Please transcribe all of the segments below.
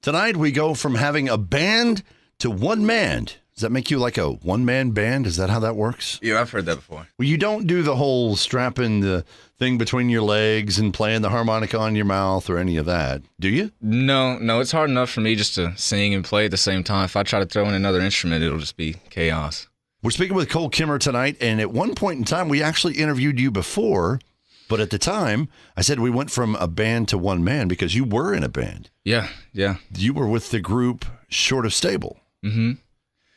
Tonight we go from having a band to one man. Does that make you like a one-man band? Is that how that works? Yeah, I've heard that before. Well, you don't do the whole strapping the thing between your legs and playing the harmonica on your mouth or any of that, do you? No, it's hard enough for me just to sing and play at the same time. If I try to throw in another instrument, it'll just be chaos. We're speaking with Cole Kemmer tonight, and at one point in time, we actually interviewed you before, but at the time, I said we went from a band to one man because you were in a band. Yeah. You were with the group Short of Stable. Mm-hmm.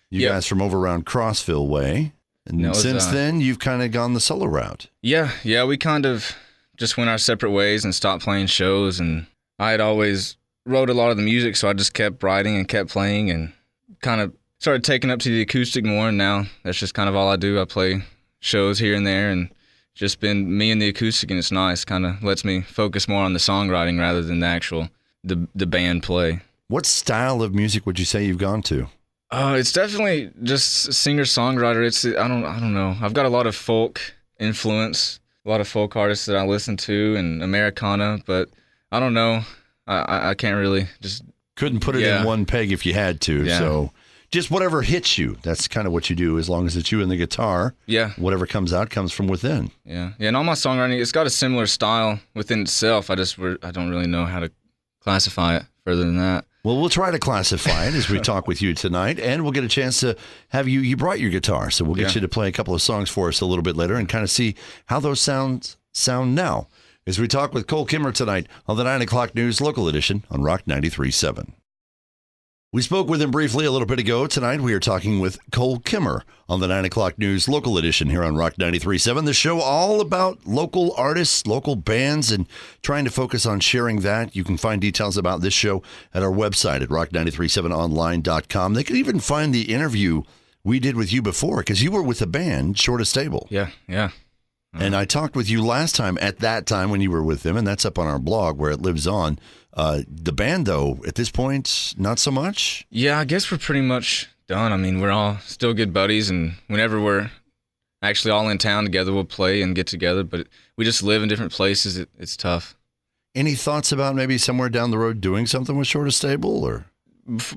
You guys from over around Crossville way. And since then, you've kind of gone the solo route. Yeah, we kind of just went our separate ways and stopped playing shows. And I had always wrote a lot of the music, so I just kept writing and kept playing and kind of started taking up to the acoustic more. And now that's just kind of all I do. I play shows here and there and just been me and the acoustic, and it's nice. Kind of lets me focus more on the songwriting rather than the actual the band play. What style of music would you say you've gone to? It's definitely just singer-songwriter. I don't know. I've got a lot of folk influence, a lot of folk artists that I listen to, and Americana, but I don't know. I can't really just... Couldn't put it in one peg if you had to, so just whatever hits you. That's kind of what you do, as long as it's you and the guitar. Yeah. Whatever comes out comes from within. Yeah, and all my songwriting, it's got a similar style within itself. I don't really know how to classify it further than that. Well, we'll try to classify it as we talk with you tonight, and we'll get a chance to have you brought your guitar, so we'll get you to play a couple of songs for us a little bit later and kind of see how those sound now as we talk with Cole Kemmer tonight on the 9 o'clock news local edition on Rock 93.7. We spoke with him briefly a little bit ago. Tonight we are talking with Cole Kemmer on the 9 o'clock news local edition here on Rock 93.7. The show all about local artists, local bands, and trying to focus on sharing that. You can find details about this show at our website at rock937online.com. They can even find the interview we did with you before, because you were with a band, Short of Stable. Yeah. And I talked with you last time, at that time when you were with them, and that's up on our blog where it lives on. The band, though, at this point, not so much? Yeah, I guess we're pretty much done. I mean, we're all still good buddies, and whenever we're actually all in town together, we'll play and get together, but we just live in different places. It's tough. Any thoughts about maybe somewhere down the road doing something with Short of Stable? Or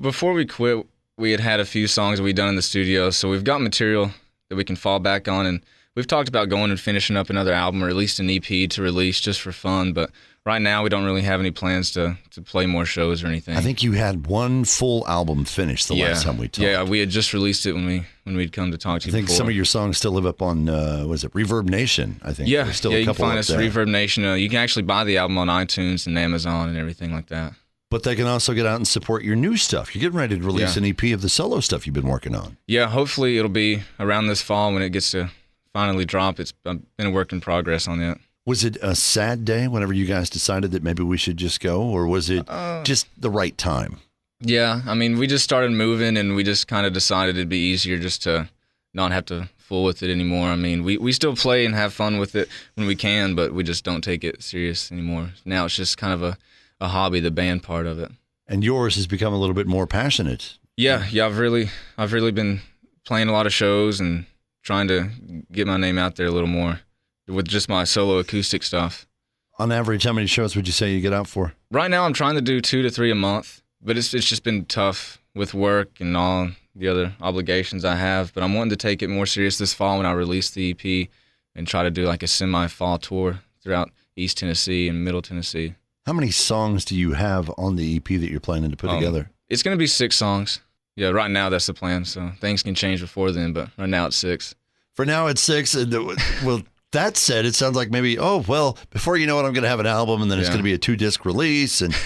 before we quit, we had a few songs that we'd done in the studio, so we've got material that we can fall back on, and we've talked about going and finishing up another album or at least an EP to release just for fun, but right now we don't really have any plans to play more shows or anything. I think you had one full album finished the last time we talked. Yeah, we had just released it when we'd come to talk to you I think before. some of your songs still live up on, was it Reverb Nation, I think? Yeah, There's still you a can couple find us at Reverb Nation. You can actually buy the album on iTunes and Amazon and everything like that. But they can also get out and support your new stuff. You're getting ready to release an EP of the solo stuff you've been working on. Yeah, hopefully it'll be around this fall when it gets to finally drop. It's been a work in progress on that. Was it a sad day whenever you guys decided that maybe we should just go, or was it just the right time? Yeah, I mean, we just started moving, and we just kind of decided it'd be easier just to not have to fool with it anymore. I mean, we still play and have fun with it when we can, but we just don't take it serious anymore. Now it's just kind of a hobby, the band part of it. And yours has become a little bit more passionate. Yeah, I've really been playing a lot of shows and trying to get my name out there a little more with just my solo acoustic stuff. On average, how many shows would you say you get out for? Right now, I'm trying to do 2 to 3 a month, but it's just been tough with work and all the other obligations I have. But I'm wanting to take it more serious this fall when I release the EP and try to do like a semi-fall tour throughout East Tennessee and Middle Tennessee. How many songs do you have on the EP that you're planning to put together? It's going to be 6 songs. Yeah, right now that's the plan, so things can change before then, but right now it's 6. For now it's 6, and well, that said, it sounds like maybe, before you know it, I'm going to have an album, and then it's going to be a 2-disc release, and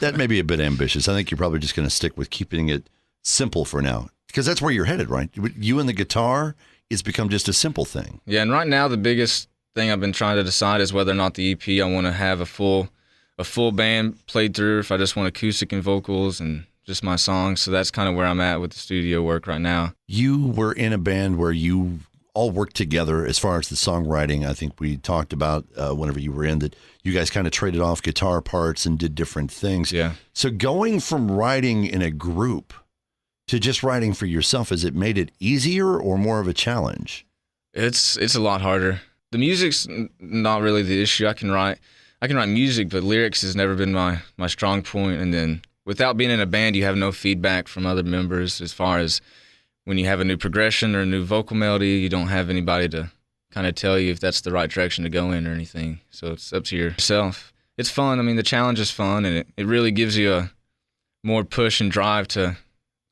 that may be a bit ambitious. I think you're probably just going to stick with keeping it simple for now, because that's where you're headed, right? You and the guitar, it's become just a simple thing. Yeah, and right now the biggest thing I've been trying to decide is whether or not the EP, I want to have a full band played through, if I just want acoustic and vocals and just my songs. So that's kind of where I'm at with the studio work right now. You were in a band where you all worked together as far as the songwriting. I think we talked about whenever you were in that you guys kind of traded off guitar parts and did different things. Yeah. So going from writing in a group to just writing for yourself, has it made it easier or more of a challenge? It's a lot harder. The music's not really the issue. I can write music, but lyrics has never been my strong point. And then without being in a band, you have no feedback from other members as far as when you have a new progression or a new vocal melody, you don't have anybody to kind of tell you if that's the right direction to go in or anything. So it's up to yourself. It's fun. I mean, the challenge is fun, and it really gives you a more push and drive to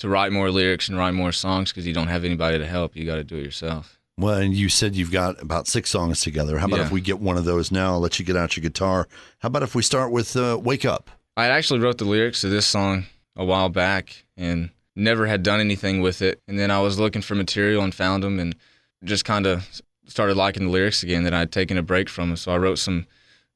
write more lyrics and write more songs because you don't have anybody to help. You got to do it yourself. Well, and you said you've got about 6 songs together. How about if we get one of those now? I'll let you get out your guitar. How about if we start with Wake Up? I actually wrote the lyrics to this song a while back and never had done anything with it. And then I was looking for material and found them and just kind of started liking the lyrics again that I'd taken a break from them. So I wrote some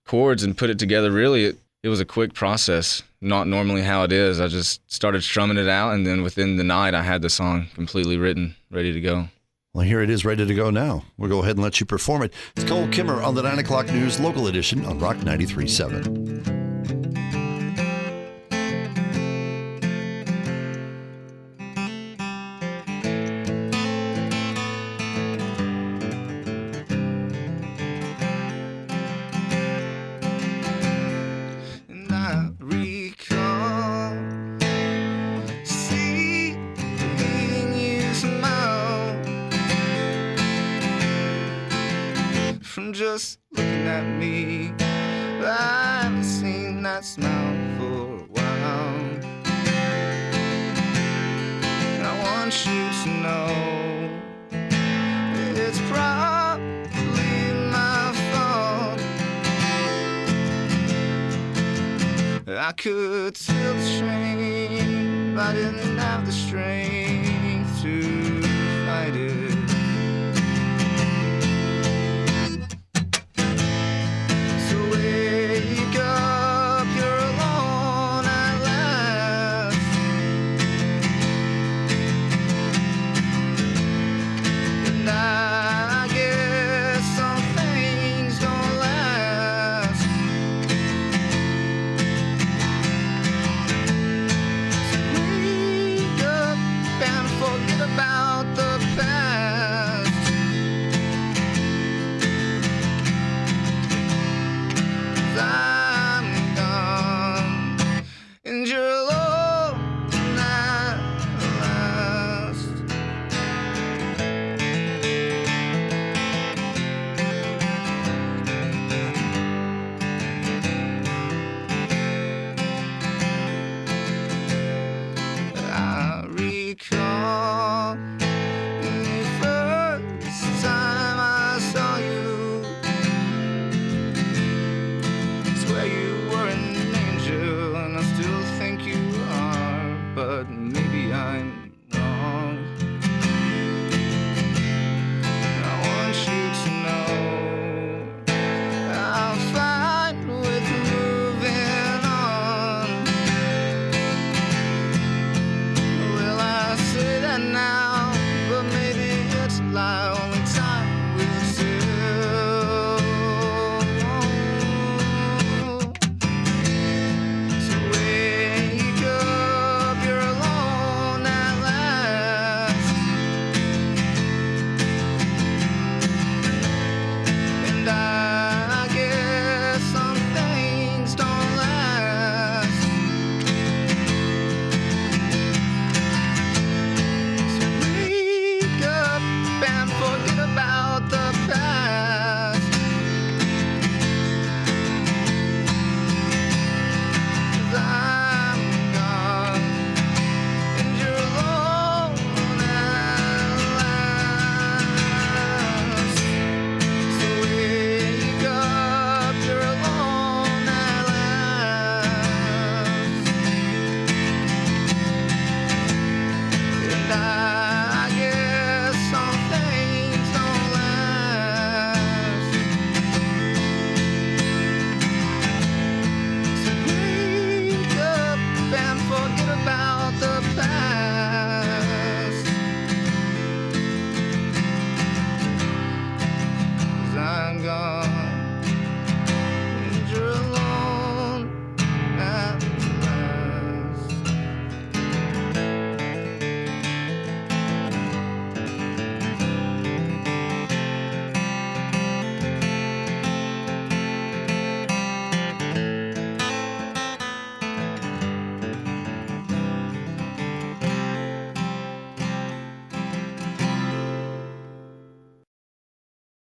chords and put it together. Really, it was a quick process, not normally how it is. I just started strumming it out, and then within the night I had the song completely written, ready to go. Well, here it is, ready to go now. We'll go ahead and let you perform it. It's Cole Kemmer on the 9 o'clock news local edition on Rock 93.7. From just looking at me, I haven't seen that smile for a while. And I want you to know it's probably my fault. I could tilt the train, but I didn't have the strength to fight it. About the past.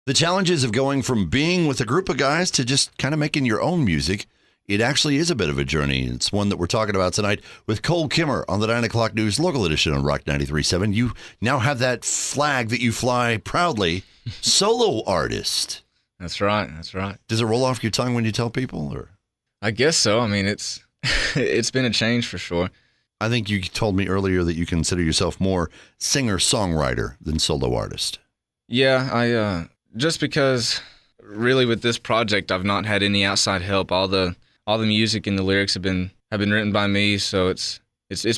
The challenges of going from being with a group of guys to just kind of making your own music, it actually is a bit of a journey. It's one that we're talking about tonight with Cole Kemmer on the 9 o'clock news local edition on Rock 93.7. You now have that flag that you fly proudly, solo artist. That's right. That's right. Does it roll off your tongue when you tell people? Or I guess so. I mean, it's been a change for sure. I think you told me earlier that you consider yourself more singer-songwriter than solo artist. Yeah, I just because really with this project I've not had any outside help. All the music and the lyrics have been written by me, so it's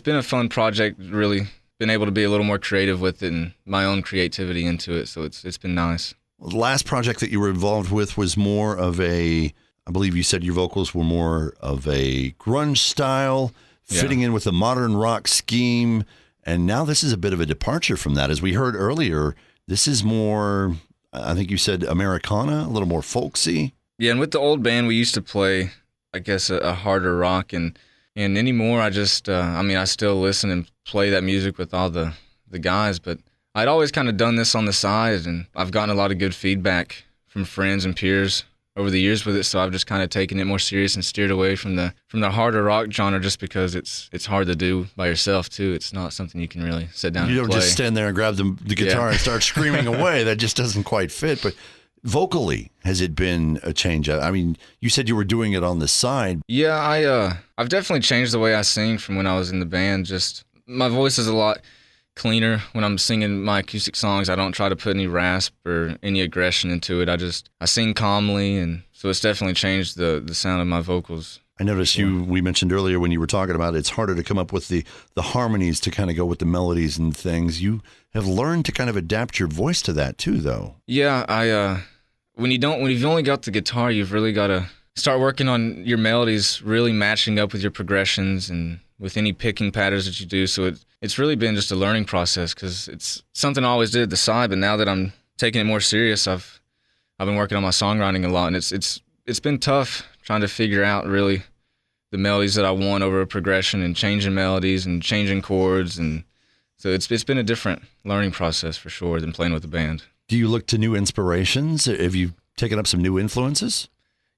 been a fun project. Really been able to be a little more creative with it and my own creativity into it. So it's been nice. Well, the last project that you were involved with was more of I believe you said your vocals were more of a grunge style, fitting in with a modern rock scheme, and now this is a bit of a departure from that. As we heard earlier, this is more, I think you said Americana, a little more folksy. Yeah, and with the old band, we used to play, I guess, a harder rock, and anymore, I just, I still listen and play that music with all the guys, but I'd always kind of done this on the side, and I've gotten a lot of good feedback from friends and peers over the years with it, so I've just kind of taken it more serious and steered away from the harder rock genre just because it's hard to do by yourself, too. It's not something you can really sit down and play. You don't just stand there and grab the guitar and start screaming away. That just doesn't quite fit, but vocally, has it been a change? I mean, you said you were doing it on the side. Yeah, I've definitely changed the way I sing from when I was in the band. Just my voice is a lot cleaner when I'm singing my acoustic songs. I don't try to put any rasp or any aggression into it. I sing calmly, and so it's definitely changed the sound of my vocals. I noticed we mentioned earlier when you were talking about it's harder to come up with the harmonies to kind of go with the melodies and things. You have learned to kind of adapt your voice to that too, though. Yeah, when you've only got the guitar, you've really got to start working on your melodies, really matching up with your progressions and with any picking patterns that you do. So it's really been just a learning process because it's something I always did at the side, but now that I'm taking it more serious, I've been working on my songwriting a lot, and it's been tough trying to figure out really the melodies that I want over a progression and changing melodies and changing chords, and so it's been a different learning process for sure than playing with the band. Do you look to new inspirations? Have you taken up some new influences?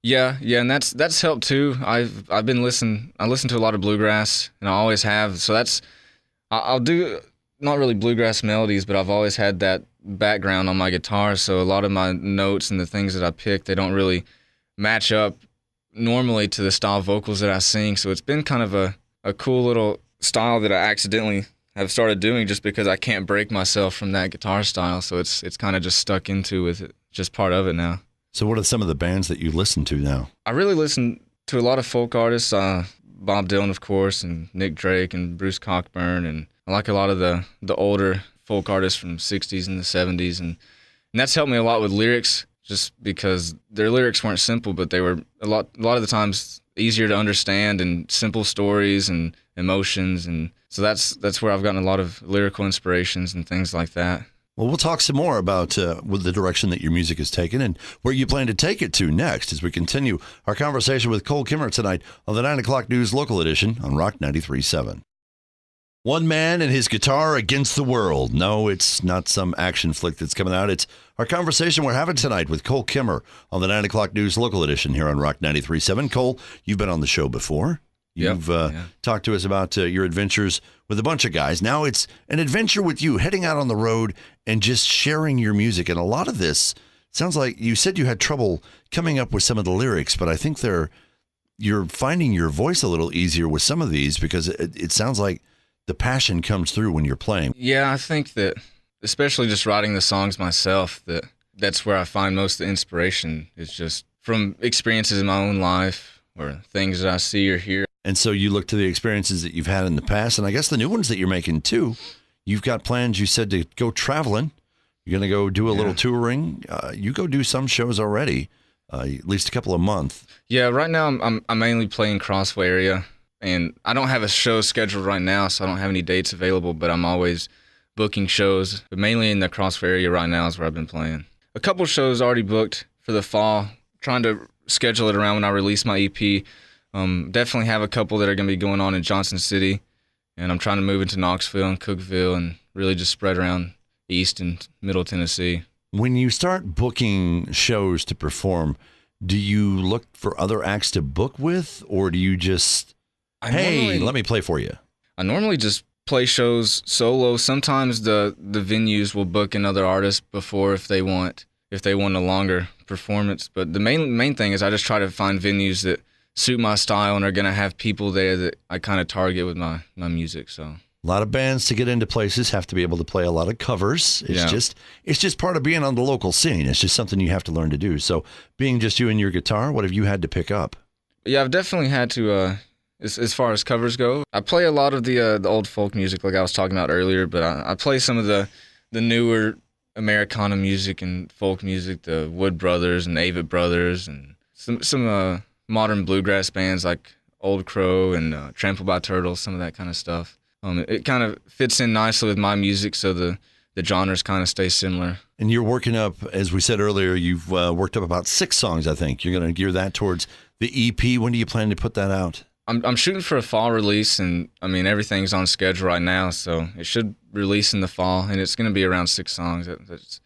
Yeah, and that's helped too. I listen to a lot of bluegrass, and I always have. So I'll do not really bluegrass melodies, but I've always had that background on my guitar. So a lot of my notes and the things that I pick, they don't really match up normally to the style of vocals that I sing. So it's been kind of a cool little style that I accidentally have started doing just because I can't break myself from that guitar style. So it's kind of just stuck into with it, just part of it now. So what are some of the bands that you listen to now? I really listen to a lot of folk artists, Bob Dylan, of course, and Nick Drake and Bruce Cockburn, and I like a lot of the older folk artists from the 60s and the 70s, and that's helped me a lot with lyrics just because their lyrics weren't simple, but they were a lot of the times easier to understand and simple stories and emotions, and so that's where I've gotten a lot of lyrical inspirations and things like that. Well, we'll talk some more about with the direction that your music is taken and where you plan to take it to next as we continue our conversation with Cole Kemmer tonight on the 9 o'clock news local edition on Rock 93.7. One man and his guitar against the world. No, it's not some action flick that's coming out. It's our conversation we're having tonight with Cole Kemmer on the 9 o'clock news local edition here on Rock 93.7. Cole, you've been on the show before. You've talked to us about your adventures with a bunch of guys. Now it's an adventure with you, heading out on the road and just sharing your music. And a lot of this sounds like you said you had trouble coming up with some of the lyrics, but I think you're finding your voice a little easier with some of these because it sounds like the passion comes through when you're playing. Yeah, I think that especially just writing the songs myself, that's where I find most of the inspiration is just from experiences in my own life or things that I see or hear. And so you look to the experiences that you've had in the past, and I guess the new ones that you're making too. You've got plans, you said, to go traveling. You're going to go do a little touring. You go do some shows already, at least a couple a month. Yeah, right now I'm mainly playing Crossway area, and I don't have a show scheduled right now, so I don't have any dates available, but I'm always booking shows. But mainly in the Crossway area right now is where I've been playing. A couple shows already booked for the fall, trying to schedule it around when I release my EP. Definitely have a couple that are going to be going on in Johnson City, and I'm trying to move into Knoxville and Cookeville and really just spread around East and Middle Tennessee. When you start booking shows to perform, do you look for other acts to book with, or do you just, hey, let me play for you? I normally just play shows solo. Sometimes the venues will book another artist before if they want a longer performance. But the main thing is I just try to find venues that suit my style and are gonna have people there that I kind of target with my music. So a lot of bands to get into places have to be able to play a lot of covers. It's just part of being on the local scene. It's just something you have to learn to do. So being just you and your guitar, what have you had to pick up? Yeah, I've definitely had to. As far as covers go, I play a lot of the old folk music, like I was talking about earlier. But I play some of the newer Americana music and folk music, the Wood Brothers and Avett Brothers, and some modern bluegrass bands like Old Crow and Trampled by Turtles, some of that kind of stuff. It kind of fits in nicely with my music, so the genres kind of stay similar. And you're working up, as we said earlier, you've worked up about 6 songs, I think. You're going to gear that towards the EP. When do you plan to put that out? I'm shooting for a fall release, and I mean everything's on schedule right now, so it should release in the fall, and it's going to be around 6 songs. That's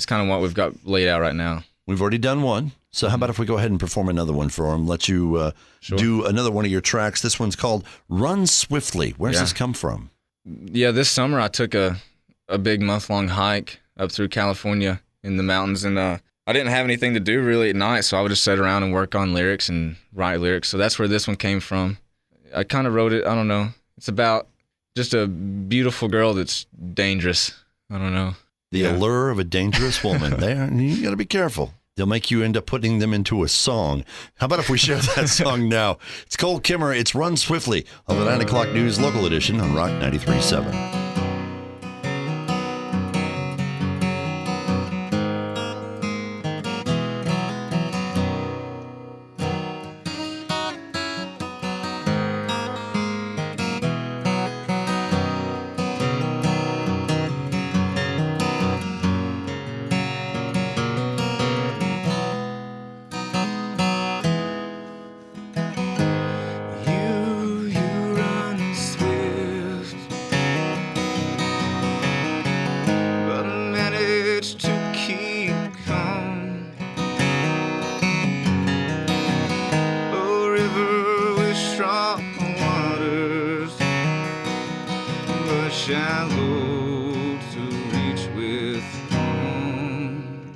kind of what we've got laid out right now. We've already done one, so how about if we go ahead and perform another one for them? Let you do another one of your tracks. This one's called "Run Swiftly." Where's this come from? Yeah, this summer I took a big month-long hike up through California in the mountains, and I didn't have anything to do really at night, so I would just sit around and work on lyrics and write lyrics. So that's where this one came from. I kind of wrote it, I don't know. It's about just a beautiful girl that's dangerous. I don't know. The allure of a dangerous woman. You got to be careful. They'll make you end up putting them into a song. How about if we share that song now? It's Cole Kemmer. It's Run Swiftly on the 9 o'clock news local edition on Rock 93.7. Shallow to reach with home.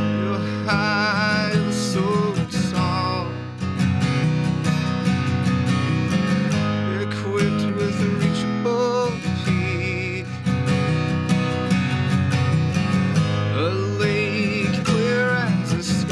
Your high was so tall, equipped with a reachable peak, a lake clear as the sky.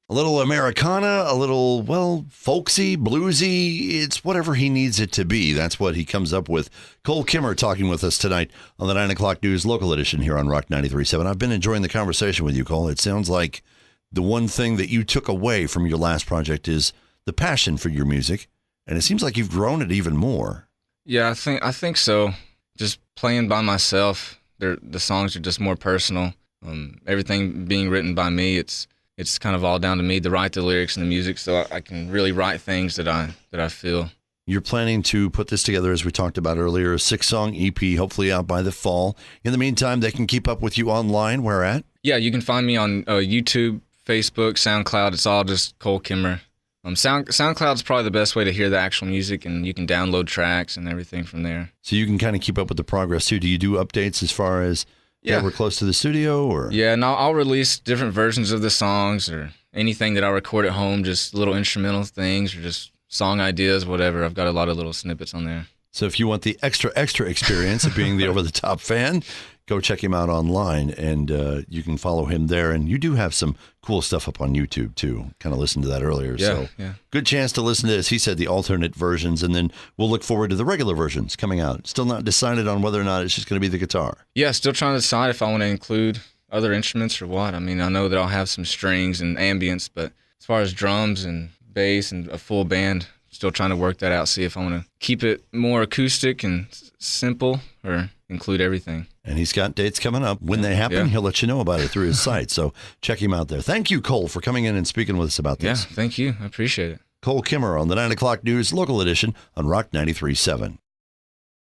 A little Americana, a little, well, folksy, bluesy. It's whatever he needs it to be. That's what he comes up with. Cole Kemmer talking with us tonight on the 9 o'clock news local edition here on Rock 93.7. I've been enjoying the conversation with you, Cole. It sounds like the one thing that you took away from your last project is the passion for your music, and it seems like you've grown it even more. Yeah, I think so. Just playing by myself, the songs are just more personal. Everything being written by me, it's kind of all down to me to write the lyrics and the music, so I can really write things that I feel. You're planning to put this together, as we talked about earlier, a 6-song EP, hopefully out by the fall. In the meantime, they can keep up with you online. Where at? Yeah, you can find me on YouTube, Facebook, SoundCloud. It's all just Cole Kemmer. SoundCloud's probably the best way to hear the actual music, and you can download tracks and everything from there. So you can kind of keep up with the progress, too. Do you do updates as far as, we're close to the studio? Or Yeah, and I'll release different versions of the songs or anything that I record at home, just little instrumental things or just song ideas, whatever. I've got a lot of little snippets on there. So if you want the extra experience of being the over-the-top fan, go check him out online, and you can follow him there. And you do have some cool stuff up on YouTube, too. Kind of listened to that earlier. Yeah. Good chance to listen to this. He said the alternate versions, and then we'll look forward to the regular versions coming out. Still not decided on whether or not it's just going to be the guitar. Yeah, still trying to decide if I want to include other instruments or what. I mean, I know that I'll have some strings and ambience, but as far as drums and bass and a full band, still trying to work that out, see if I want to keep it more acoustic and simple or include everything. And he's got dates coming up. When they happen, he'll let you know about it through his site. So check him out there. Thank you, Cole, for coming in and speaking with us about this. Yeah, thank you. I appreciate it. Cole Kemmer on the 9 o'clock news local edition on Rock 93.7.